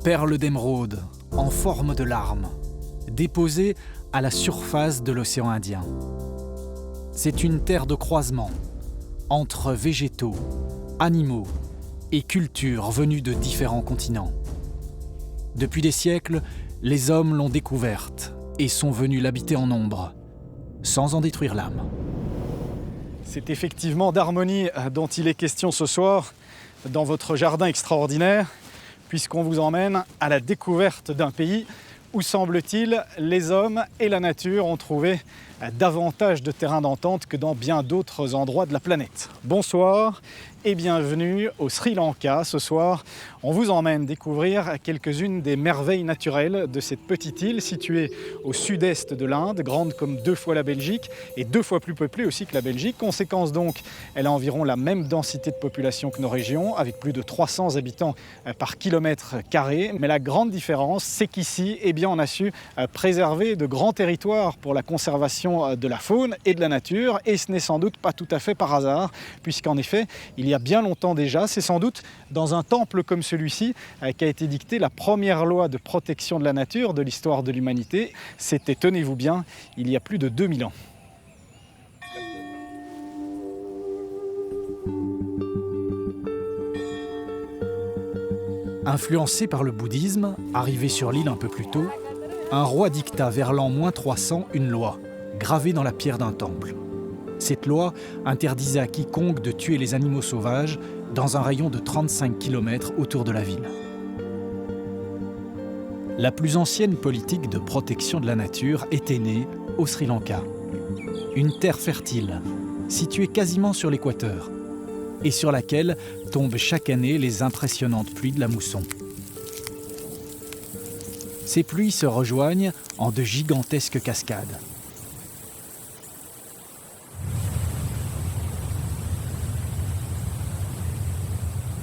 perles d'émeraude en forme de larmes, déposées à la surface de l'océan Indien. C'est une terre de croisement entre végétaux, animaux et cultures venues de différents continents. Depuis des siècles, les hommes l'ont découverte et sont venus l'habiter en nombre, sans en détruire l'âme. C'est effectivement d'harmonie dont il est question ce soir dans votre jardin extraordinaire, puisqu'on vous emmène à la découverte d'un pays où, semble-t-il, les hommes et la nature ont trouvé davantage de terrain d'entente que dans bien d'autres endroits de la planète. Bonsoir et bienvenue au Sri Lanka. Ce soir, on vous emmène découvrir quelques-unes des merveilles naturelles de cette petite île située au sud-est de l'Inde, grande comme 2 fois la Belgique et 2 fois plus peuplée aussi que la Belgique. Conséquence donc, elle a environ la même densité de population que nos régions, avec plus de 300 habitants par kilomètre carré. Mais la grande différence, c'est qu'ici, eh bien, on a su préserver de grands territoires pour la conservation de la faune et de la nature, et ce n'est sans doute pas tout à fait par hasard, puisqu'en effet, il y a bien longtemps déjà, c'est sans doute dans un temple comme celui-ci qu'a été dictée la première loi de protection de la nature de l'histoire de l'humanité. C'était, tenez-vous bien, il y a plus de 2000 ans. Influencé par le bouddhisme, arrivé sur l'île un peu plus tôt, un roi dicta vers l'an -300 une loi, gravée dans la pierre d'un temple. Cette loi interdisait à quiconque de tuer les animaux sauvages dans un rayon de 35 km autour de la ville. La plus ancienne politique de protection de la nature était née au Sri Lanka. Une terre fertile, située quasiment sur l'équateur, et sur laquelle tombent chaque année les impressionnantes pluies de la mousson. Ces pluies se rejoignent en de gigantesques cascades.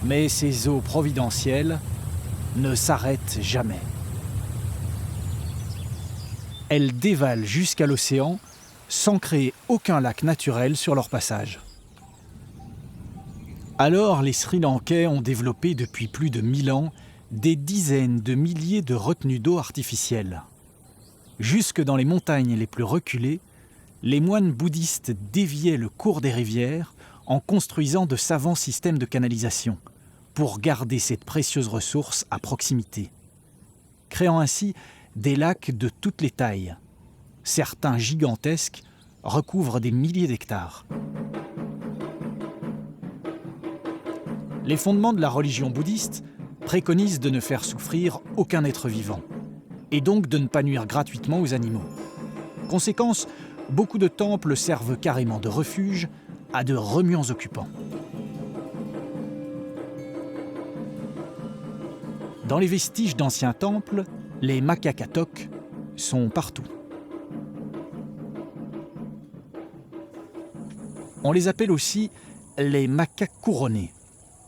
Mais ces eaux providentielles ne s'arrêtent jamais. Elles dévalent jusqu'à l'océan sans créer aucun lac naturel sur leur passage. Alors les Sri Lankais ont développé depuis plus de 1000 ans des dizaines de milliers de retenues d'eau artificielles. Jusque dans les montagnes les plus reculées, les moines bouddhistes déviaient le cours des rivières en construisant de savants systèmes de canalisation pour garder cette précieuse ressource à proximité, créant ainsi des lacs de toutes les tailles. Certains gigantesques recouvrent des milliers d'hectares. Les fondements de la religion bouddhiste préconisent de ne faire souffrir aucun être vivant, et donc de ne pas nuire gratuitement aux animaux. Conséquence, beaucoup de temples servent carrément de refuge à de remuants occupants. Dans les vestiges d'anciens temples, les makakatok sont partout. On les appelle aussi les macaques couronnés.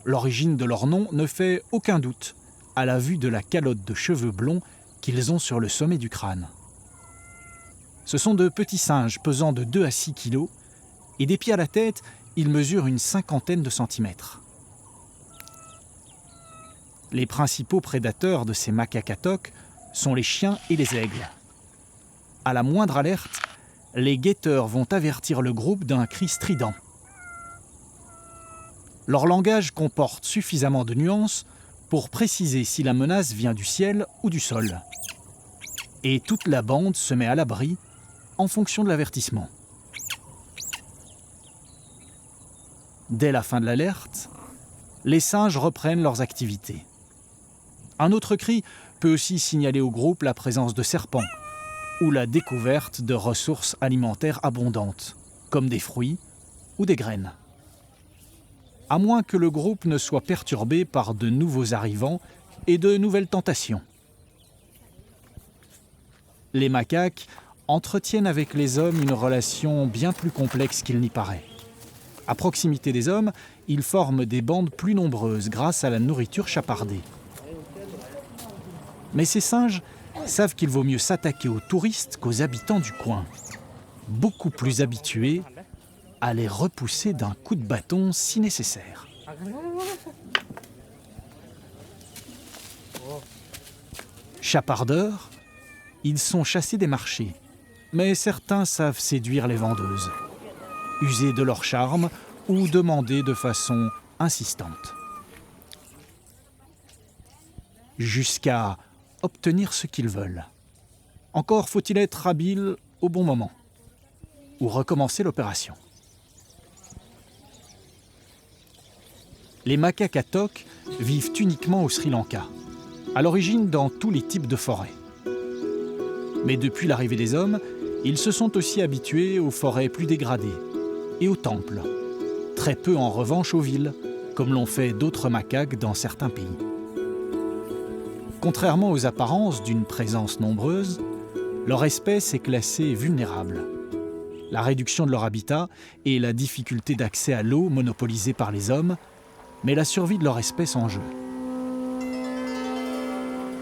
L'origine de leur nom ne fait aucun doute à la vue de la calotte de cheveux blonds qu'ils ont sur le sommet du crâne. Ce sont de petits singes pesant de 2 à 6 kilos, et des pieds à la tête, ils mesurent une 50aine de centimètres. Les principaux prédateurs de ces makakatok sont les chiens et les aigles. À la moindre alerte, les guetteurs vont avertir le groupe d'un cri strident. Leur langage comporte suffisamment de nuances pour préciser si la menace vient du ciel ou du sol. Et toute la bande se met à l'abri en fonction de l'avertissement. Dès la fin de l'alerte, les singes reprennent leurs activités. Un autre cri peut aussi signaler au groupe la présence de serpents ou la découverte de ressources alimentaires abondantes, comme des fruits ou des graines. À moins que le groupe ne soit perturbé par de nouveaux arrivants et de nouvelles tentations. Les macaques entretiennent avec les hommes une relation bien plus complexe qu'il n'y paraît. À proximité des hommes, ils forment des bandes plus nombreuses grâce à la nourriture chapardée. Mais ces singes savent qu'il vaut mieux s'attaquer aux touristes qu'aux habitants du coin, beaucoup plus habitués à les repousser d'un coup de bâton si nécessaire. Chapardeurs, ils sont chassés des marchés, mais certains savent séduire les vendeuses, user de leur charme ou demander de façon insistante, jusqu'à obtenir ce qu'ils veulent. Encore faut-il être habile au bon moment, ou recommencer l'opération. Les macaques à toque vivent uniquement au Sri Lanka, à l'origine dans tous les types de forêts. Mais depuis l'arrivée des hommes, ils se sont aussi habitués aux forêts plus dégradées et aux temples. Très peu en revanche aux villes, comme l'ont fait d'autres macaques dans certains pays. Contrairement aux apparences d'une présence nombreuse, leur espèce est classée vulnérable. La réduction de leur habitat et la difficulté d'accès à l'eau monopolisée par les hommes met la survie de leur espèce en jeu.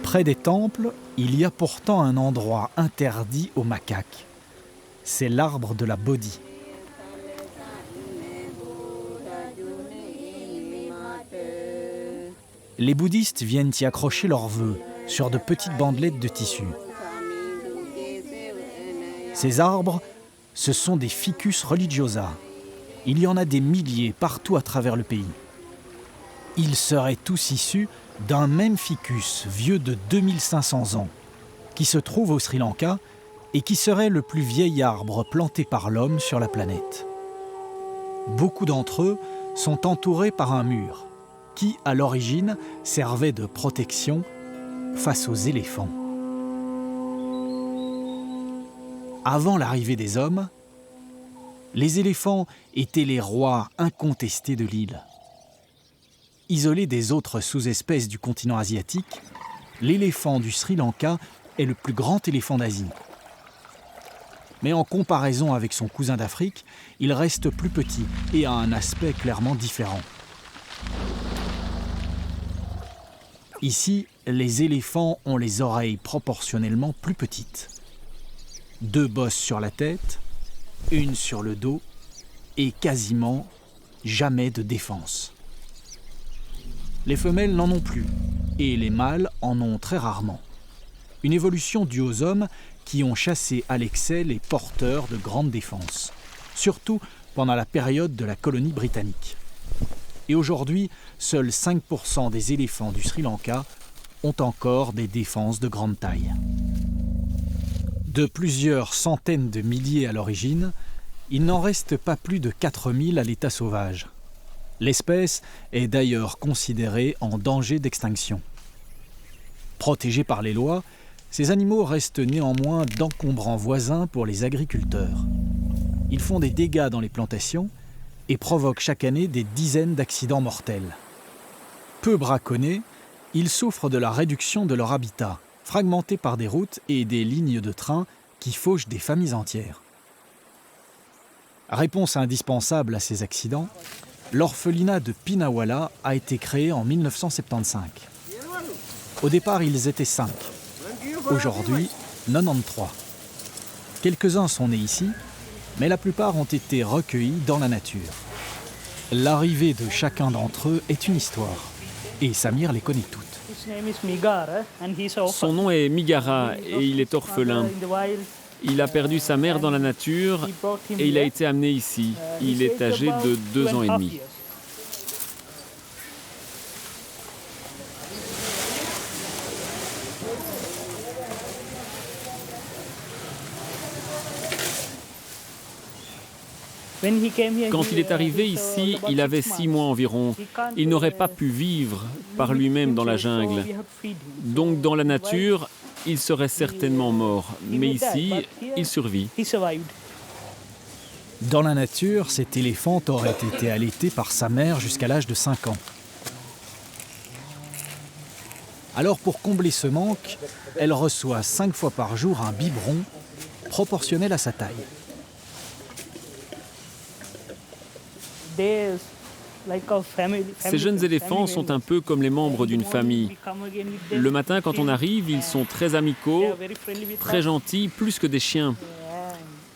Près des temples, il y a pourtant un endroit interdit aux macaques. C'est l'arbre de la Bodhi. Les bouddhistes viennent y accrocher leurs vœux sur de petites bandelettes de tissu. Ces arbres, ce sont des ficus religiosa. Il y en a des milliers partout à travers le pays. Ils seraient tous issus d'un même ficus vieux de 2500 ans, qui se trouve au Sri Lanka et qui serait le plus vieil arbre planté par l'homme sur la planète. Beaucoup d'entre eux sont entourés par un mur, qui, à l'origine, servait de protection face aux éléphants. Avant l'arrivée des hommes, les éléphants étaient les rois incontestés de l'île. Isolé des autres sous-espèces du continent asiatique, l'éléphant du Sri Lanka est le plus grand éléphant d'Asie. Mais en comparaison avec son cousin d'Afrique, il reste plus petit et a un aspect clairement différent. Ici, les éléphants ont les oreilles proportionnellement plus petites. 2 bosses sur la tête, une sur le dos et quasiment jamais de défense. Les femelles n'en ont plus et les mâles en ont très rarement. Une évolution due aux hommes qui ont chassé à l'excès les porteurs de grandes défenses, surtout pendant la période de la colonie britannique. Et aujourd'hui, seuls 5% des éléphants du Sri Lanka ont encore des défenses de grande taille. De plusieurs centaines de milliers à l'origine, il n'en reste pas plus de 4000 à l'état sauvage. L'espèce est d'ailleurs considérée en danger d'extinction. Protégés par les lois, ces animaux restent néanmoins d'encombrants voisins pour les agriculteurs. Ils font des dégâts dans les plantations et provoquent chaque année des dizaines d'accidents mortels. Peu braconnés, ils souffrent de la réduction de leur habitat, fragmentés par des routes et des lignes de train qui fauchent des familles entières. Réponse indispensable à ces accidents, l'orphelinat de Pinawala a été créé en 1975. Au départ, ils étaient 5. Aujourd'hui, 93. Quelques-uns sont nés ici, mais la plupart ont été recueillis dans la nature. L'arrivée de chacun d'entre eux est une histoire, et Samir les connaît toutes. Son nom est Migara et il est orphelin. Il a perdu sa mère dans la nature et il a été amené ici. Il est âgé de 2 ans et demi. Quand il est arrivé ici, il avait 6 mois environ. Il n'aurait pas pu vivre par lui-même dans la jungle. Donc dans la nature, il serait certainement mort. Mais ici, il survit. Dans la nature, cet éléphant aurait été allaité par sa mère jusqu'à l'âge de 5 ans. Alors pour combler ce manque, elle reçoit 5 fois par jour un biberon proportionnel à sa taille. Ces jeunes éléphants sont un peu comme les membres d'une famille. Le matin, quand on arrive, ils sont très amicaux, très gentils, plus que des chiens.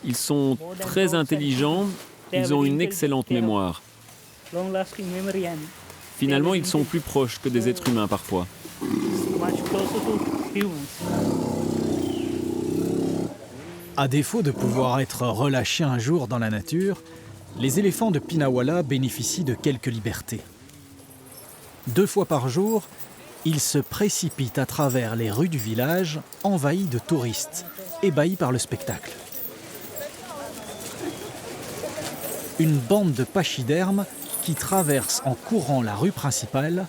Ils sont très intelligents, ils ont une excellente mémoire. Finalement, ils sont plus proches que des êtres humains parfois. À défaut de pouvoir être relâchés un jour dans la nature, les éléphants de Pinnawala bénéficient de quelques libertés. 2 fois par jour, ils se précipitent à travers les rues du village, envahis de touristes, ébahis par le spectacle. Une bande de pachydermes qui traverse en courant la rue principale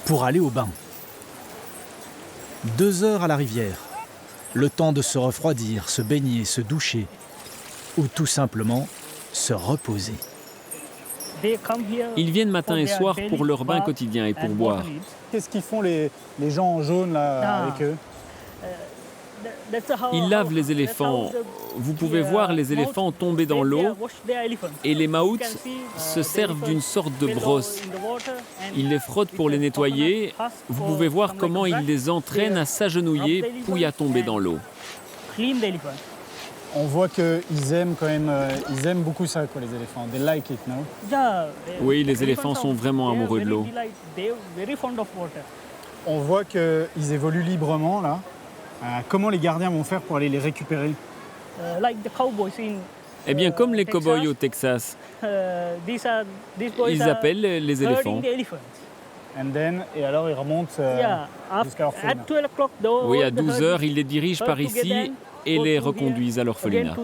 pour aller au bain. 2 heures à la rivière, le temps de se refroidir, se baigner, se doucher ou tout simplement se reposer. Ils viennent matin et soir pour leur bain quotidien et pour boire. Qu'est-ce qu'ils font les gens en jaune là, avec eux? Ils lavent les éléphants. Vous pouvez voir les éléphants tomber dans l'eau et les maouts se servent d'une sorte de brosse. Ils les frottent pour les nettoyer. Vous pouvez voir comment ils les entraînent à s'agenouiller puis à tomber dans l'eau. On voit qu'ils aiment quand même, ils aiment beaucoup ça, quoi, les éléphants. They like it, no? Oui, les éléphants sont vraiment amoureux de l'eau. On voit qu'ils évoluent librement, là. Comment les gardiens vont faire pour aller les récupérer? Eh bien, comme les cow-boys au Texas, ils appellent les éléphants. Et alors ils remontent jusqu'à l'orphelinat. Oui, à 12 heures, ils les dirigent par ici et les reconduisent à l'orphelinat.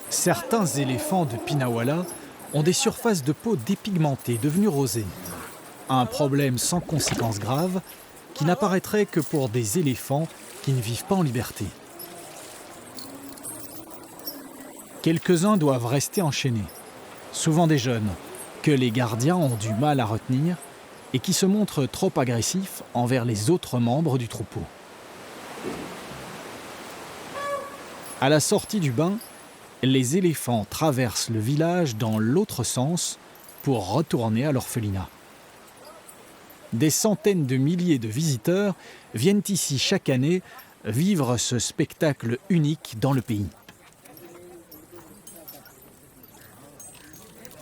Certains éléphants de Pinnawala ont des surfaces de peau dépigmentées, devenues rosées. Un problème sans conséquences graves qui n'apparaîtrait que pour des éléphants qui ne vivent pas en liberté. Quelques-uns doivent rester enchaînés, souvent des jeunes, que les gardiens ont du mal à retenir et qui se montrent trop agressifs envers les autres membres du troupeau. À la sortie du bain, les éléphants traversent le village dans l'autre sens pour retourner à l'orphelinat. Des centaines de milliers de visiteurs viennent ici chaque année vivre ce spectacle unique dans le pays.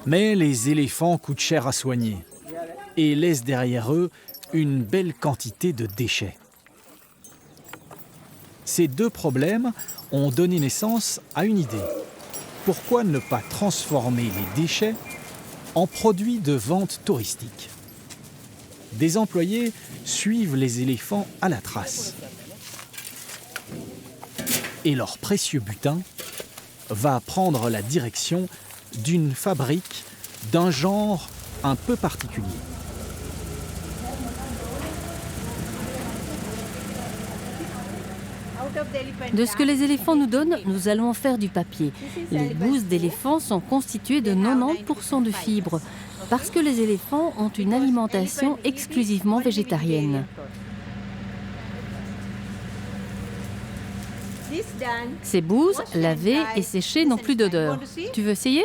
Mais les éléphants coûtent cher à soigner et laissent derrière eux une belle quantité de déchets. Ces 2 problèmes ont donné naissance à une idée. Pourquoi ne pas transformer les déchets en produits de vente touristique? Des employés suivent les éléphants à la trace. Et leur précieux butin va prendre la direction d'une fabrique d'un genre un peu particulier. De ce que les éléphants nous donnent, nous allons en faire du papier. Les bouses d'éléphants sont constituées de 90% de fibres, parce que les éléphants ont une alimentation exclusivement végétarienne. Ces bouses, lavées et séchées, n'ont plus d'odeur. Tu veux essayer?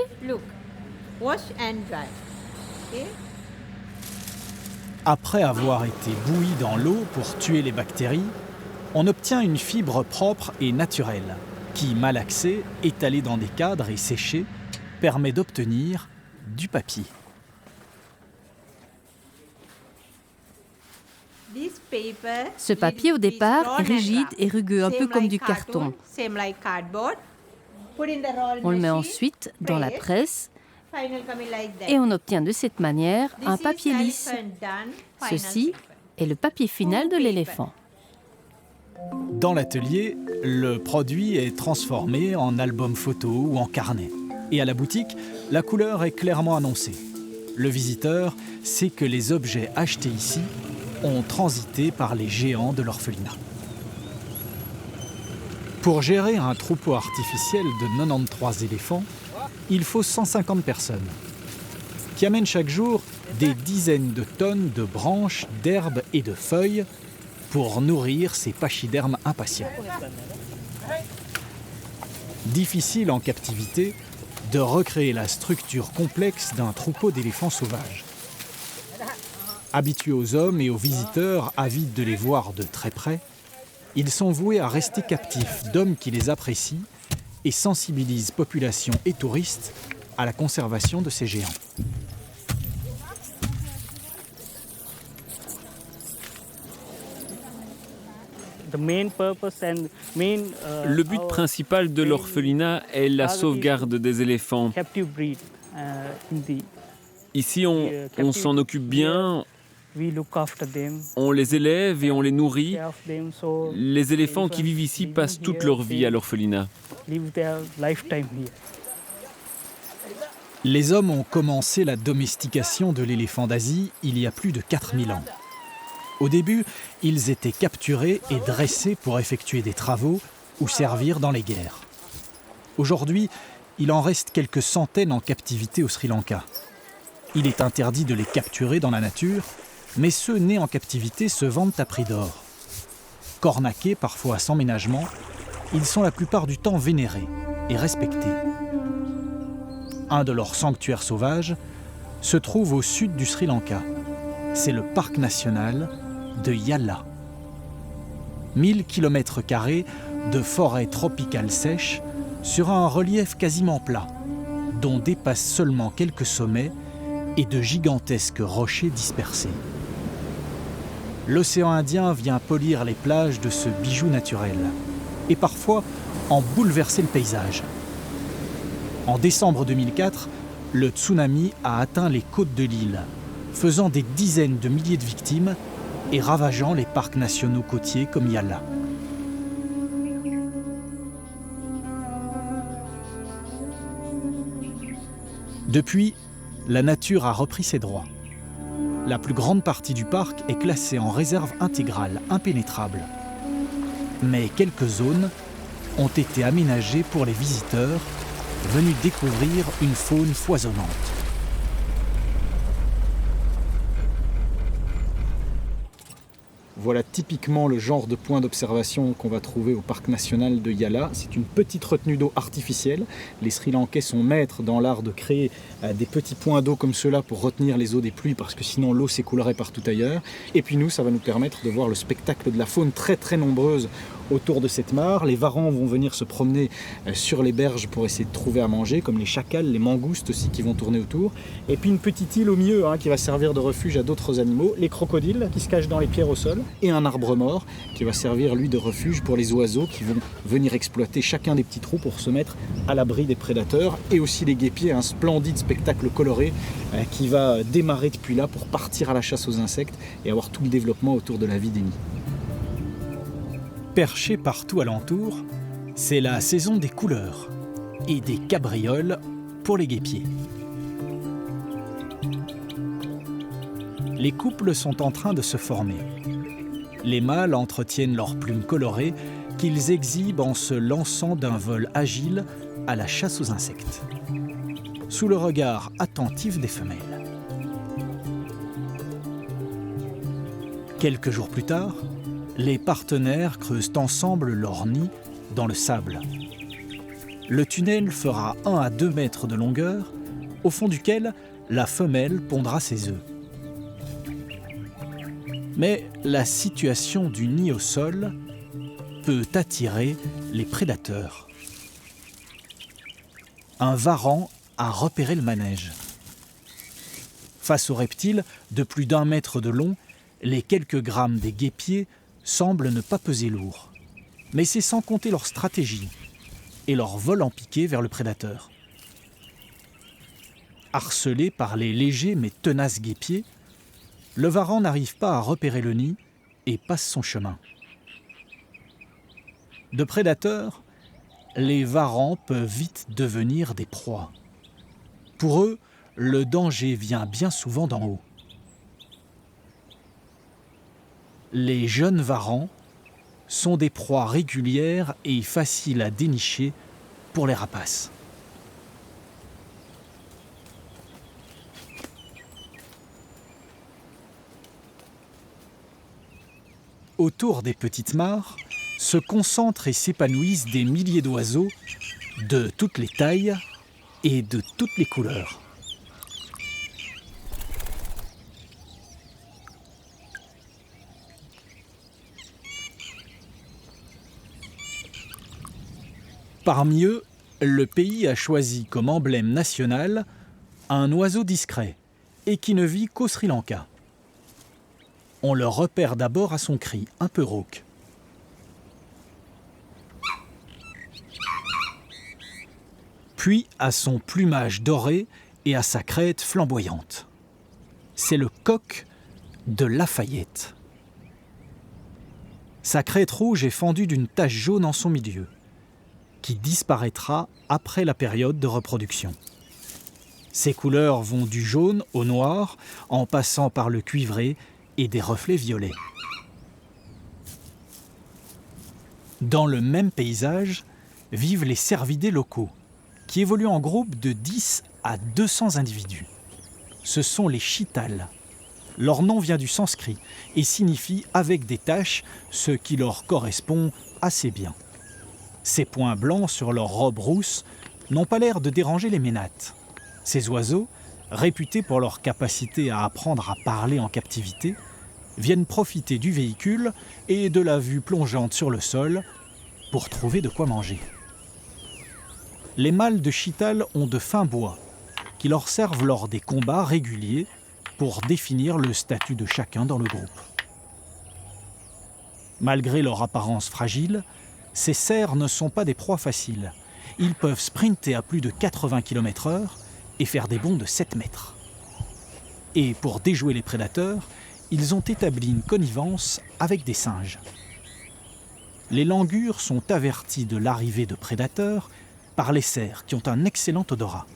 Après avoir été bouillis dans l'eau pour tuer les bactéries, on obtient une fibre propre et naturelle qui, malaxée, étalée dans des cadres et séchée, permet d'obtenir du papier. Ce papier, au départ, est rigide et rugueux, un peu comme du carton. On le met ensuite dans la presse et on obtient de cette manière un papier lisse. Ceci est le papier final de l'éléphant. Dans l'atelier, le produit est transformé en album photo ou en carnet. Et à la boutique, la couleur est clairement annoncée. Le visiteur sait que les objets achetés ici ont transité par les géants de l'orphelinat. Pour gérer un troupeau artificiel de 93 éléphants, il faut 150 personnes, qui amènent chaque jour des dizaines de tonnes de branches, d'herbes et de feuilles pour nourrir ces pachydermes impatients. Difficile en captivité de recréer la structure complexe d'un troupeau d'éléphants sauvages. Habitués aux hommes et aux visiteurs avides de les voir de très près, ils sont voués à rester captifs d'hommes qui les apprécient et sensibilise population et touristes à la conservation de ces géants. Le but principal de l'orphelinat est la sauvegarde des éléphants. Ici, on s'en occupe bien, on les élève et on les nourrit. Les éléphants qui vivent ici passent toute leur vie à l'orphelinat. Les hommes ont commencé la domestication de l'éléphant d'Asie il y a plus de 4000 ans. Au début, ils étaient capturés et dressés pour effectuer des travaux ou servir dans les guerres. Aujourd'hui, il en reste quelques centaines en captivité au Sri Lanka. Il est interdit de les capturer dans la nature, mais ceux nés en captivité se vendent à prix d'or. Cornaqués, parfois sans ménagement, ils sont la plupart du temps vénérés et respectés. Un de leurs sanctuaires sauvages se trouve au sud du Sri Lanka. C'est le parc national de Yala. 1000 km² de forêt tropicale sèche sur un relief quasiment plat, dont dépassent seulement quelques sommets et de gigantesques rochers dispersés. L'océan Indien vient polir les plages de ce bijou naturel et parfois en bouleverser le paysage. En décembre 2004, le tsunami a atteint les côtes de l'île, faisant des dizaines de milliers de victimes et ravageant les parcs nationaux côtiers comme Yala. Depuis, la nature a repris ses droits. La plus grande partie du parc est classée en réserve intégrale, impénétrable. Mais quelques zones ont été aménagées pour les visiteurs venus découvrir une faune foisonnante. Voilà typiquement le genre de point d'observation qu'on va trouver au parc national de Yala. C'est une petite retenue d'eau artificielle. Les Sri Lankais sont maîtres dans l'art de créer des petits points d'eau comme cela pour retenir les eaux des pluies parce que sinon l'eau s'écoulerait partout ailleurs. Et puis nous, ça va nous permettre de voir le spectacle de la faune très très nombreuse autour de cette mare. Les varans vont venir se promener sur les berges pour essayer de trouver à manger, comme les chacals, les mangoustes aussi qui vont tourner autour. Et puis une petite île au milieu qui va servir de refuge à d'autres animaux, les crocodiles qui se cachent dans les pierres au sol, et un arbre mort qui va servir lui de refuge pour les oiseaux qui vont venir exploiter chacun des petits trous pour se mettre à l'abri des prédateurs, et aussi les guêpiers, un splendide spectacle coloré qui va démarrer depuis là pour partir à la chasse aux insectes et avoir tout le développement autour de la vie des nids. Perchés partout alentour, c'est la saison des couleurs et des cabrioles pour les guêpiers. Les couples sont en train de se former. Les mâles entretiennent leurs plumes colorées qu'ils exhibent en se lançant d'un vol agile à la chasse aux insectes, sous le regard attentif des femelles. Quelques jours plus tard, les partenaires creusent ensemble leur nid dans le sable. Le tunnel fera 1 à 2 mètres de longueur, au fond duquel la femelle pondra ses œufs. Mais la situation du nid au sol peut attirer les prédateurs. Un varan a repéré le manège. Face aux reptiles de plus d'1 mètre de long, les quelques grammes des guêpiers semblent ne pas peser lourd. Mais c'est sans compter leur stratégie et leur vol en piqué vers le prédateur. Harcelé par les légers mais tenaces guêpiers, le varan n'arrive pas à repérer le nid et passe son chemin. De prédateurs, les varans peuvent vite devenir des proies. Pour eux, le danger vient bien souvent d'en haut. Les jeunes varans sont des proies régulières et faciles à dénicher pour les rapaces. Autour des petites mares se concentrent et s'épanouissent des milliers d'oiseaux de toutes les tailles et de toutes les couleurs. Parmi eux, Le pays a choisi comme emblème national un oiseau discret et qui ne vit qu'au Sri Lanka. On le repère d'abord à son cri un peu rauque. Puis à son plumage doré et à sa crête flamboyante. C'est le coq de Lafayette. Sa crête rouge est fendue d'une tache jaune en son milieu, qui disparaîtra après la période de reproduction. Ses couleurs vont du jaune au noir, en passant par le cuivré et des reflets violets. Dans le même paysage vivent les cervidés locaux, qui évoluent en groupe de 10 à 200 individus. Ce sont les chitals. Leur nom vient du sanskrit et signifie « avec des taches », ce qui leur correspond assez bien. Ces points blancs sur leur robe rousse n'ont pas l'air de déranger les ménates. Ces oiseaux, réputés pour leur capacité à apprendre à parler en captivité, viennent profiter du véhicule et de la vue plongeante sur le sol pour trouver de quoi manger. Les mâles de chital ont de fins bois qui leur servent lors des combats réguliers pour définir le statut de chacun dans le groupe. Malgré leur apparence fragile, ces cerfs ne sont pas des proies faciles. Ils peuvent sprinter à plus de 80 km/h et faire des bonds de 7 mètres. Et pour déjouer les prédateurs, ils ont établi une connivence avec des singes. Les langurs sont avertis de l'arrivée de prédateurs par les cerfs qui ont un excellent odorat.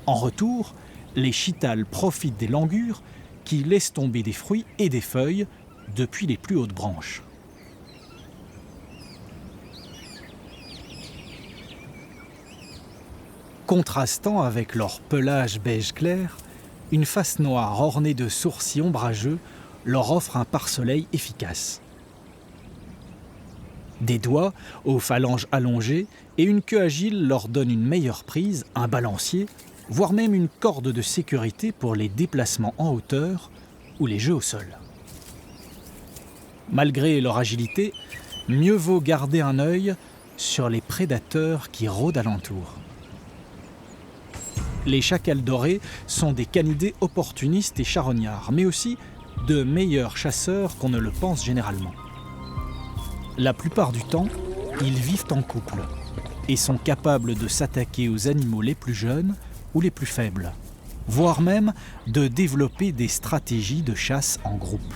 En retour, les chitals profitent des langurs qui laissent tomber des fruits et des feuilles depuis les plus hautes branches. Contrastant avec leur pelage beige clair, une face noire ornée de sourcils ombrageux leur offre un pare-soleil efficace. Des doigts aux phalanges allongées et une queue agile leur donnent une meilleure prise, un balancier, voire même une corde de sécurité pour les déplacements en hauteur ou les jeux au sol. Malgré leur agilité, mieux vaut garder un œil sur les prédateurs qui rôdent alentour. Les chacals dorés sont des canidés opportunistes et charognards, mais aussi de meilleurs chasseurs qu'on ne le pense généralement. La plupart du temps, ils vivent en couple et sont capables de s'attaquer aux animaux les plus jeunes ou les plus faibles, voire même de développer des stratégies de chasse en groupe.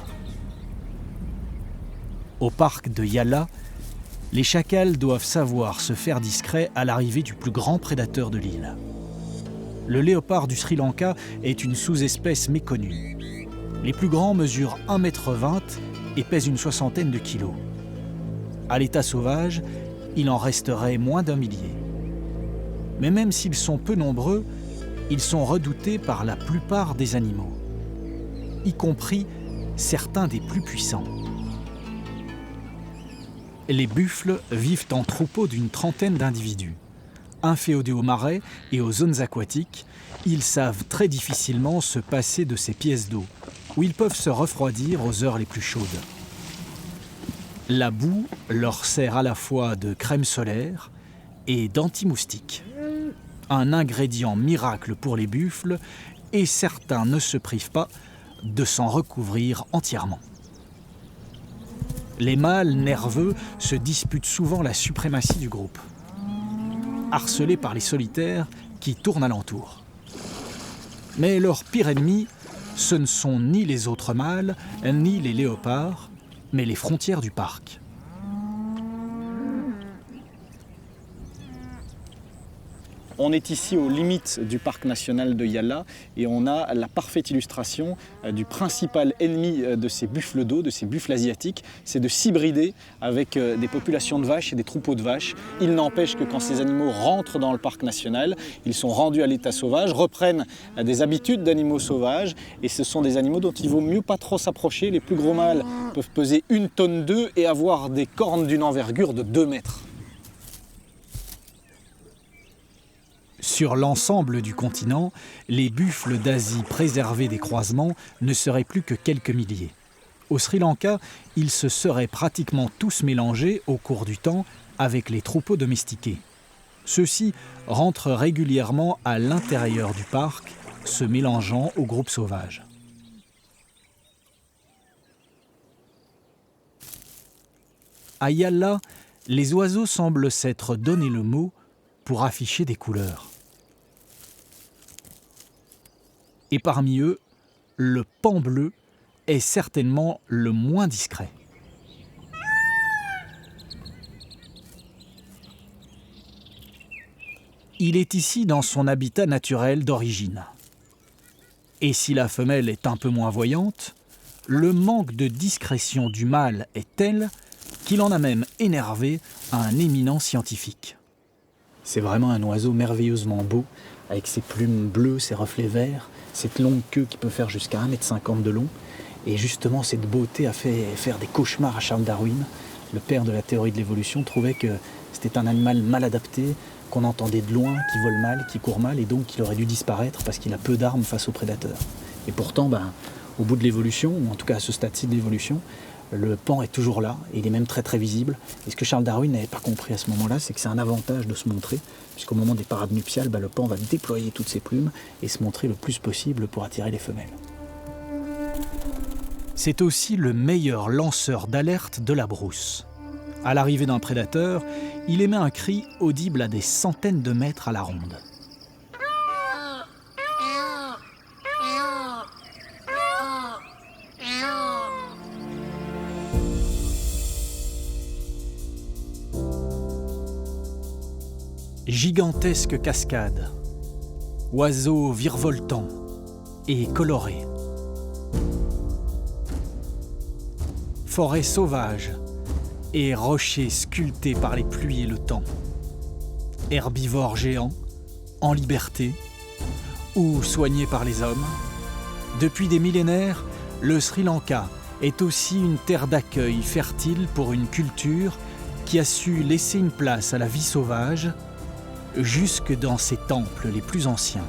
Au parc de Yala, les chacals doivent savoir se faire discrets à l'arrivée du plus grand prédateur de l'île. Le léopard du Sri Lanka est une sous-espèce méconnue. Les plus grands mesurent 1,20 m et pèsent une soixantaine de kilos. À l'état sauvage, il en resterait moins d'1 millier. Mais même s'ils sont peu nombreux, ils sont redoutés par la plupart des animaux, y compris certains des plus puissants. Les buffles vivent en troupeaux d'une trentaine d'individus. Inféodés aux marais et aux zones aquatiques, ils savent très difficilement se passer de ces pièces d'eau, où ils peuvent se refroidir aux heures les plus chaudes. La boue leur sert à la fois de crème solaire et d'anti-moustique. Un ingrédient miracle pour les buffles, et certains ne se privent pas de s'en recouvrir entièrement. Les mâles nerveux se disputent souvent la suprématie du groupe, harcelés par les solitaires qui tournent alentour. Mais leur pire ennemi, ce ne sont ni les autres mâles, ni les léopards, mais les frontières du parc. On est ici aux limites du parc national de Yala et on a la parfaite illustration du principal ennemi de ces buffles d'eau, de ces buffles asiatiques, c'est de s'hybrider avec des populations de vaches et des troupeaux de vaches. Il n'empêche que quand ces animaux rentrent dans le parc national, ils sont rendus à l'état sauvage, reprennent des habitudes d'animaux sauvages et ce sont des animaux dont il vaut mieux pas trop s'approcher. Les plus gros mâles peuvent peser 1,2 tonne et avoir des cornes d'une envergure de 2 mètres. Sur l'ensemble du continent, les buffles d'Asie préservés des croisements ne seraient plus que quelques milliers. Au Sri Lanka, ils se seraient pratiquement tous mélangés au cours du temps avec les troupeaux domestiqués. Ceux-ci rentrent régulièrement à l'intérieur du parc, se mélangeant aux groupes sauvages. À Yala, les oiseaux semblent s'être donné le mot pour afficher des couleurs. Et parmi eux, le paon bleu est certainement le moins discret. Il est ici dans son habitat naturel d'origine. Et si la femelle est un peu moins voyante, le manque de discrétion du mâle est tel qu'il en a même énervé un éminent scientifique. C'est vraiment un oiseau merveilleusement beau, avec ses plumes bleues, ses reflets verts, cette longue queue qui peut faire jusqu'à 1,50 m de long. Et justement, cette beauté a fait faire des cauchemars à Charles Darwin. Le père de la théorie de l'évolution trouvait que c'était un animal mal adapté, qu'on entendait de loin, qui vole mal, qui court mal, et donc qu'il aurait dû disparaître parce qu'il a peu d'armes face aux prédateurs. Et pourtant, au bout de l'évolution, ou en tout cas à ce stade-ci de l'évolution, le paon est toujours là, et il est même très très visible. Et ce que Charles Darwin n'avait pas compris à ce moment-là, c'est que c'est un avantage de se montrer, puisqu'au moment des parades nuptiales, le paon va déployer toutes ses plumes et se montrer le plus possible pour attirer les femelles. C'est aussi le meilleur lanceur d'alerte de la brousse. À l'arrivée d'un prédateur, il émet un cri audible à des centaines de mètres à la ronde. Gigantesque cascade, oiseaux virevoltants et colorés. Forêt sauvage et rochers sculptés par les pluies et le temps. Herbivores géants, en liberté, ou soignés par les hommes. Depuis des millénaires, le Sri Lanka est aussi une terre d'accueil fertile pour une culture qui a su laisser une place à la vie sauvage jusque dans ses temples les plus anciens.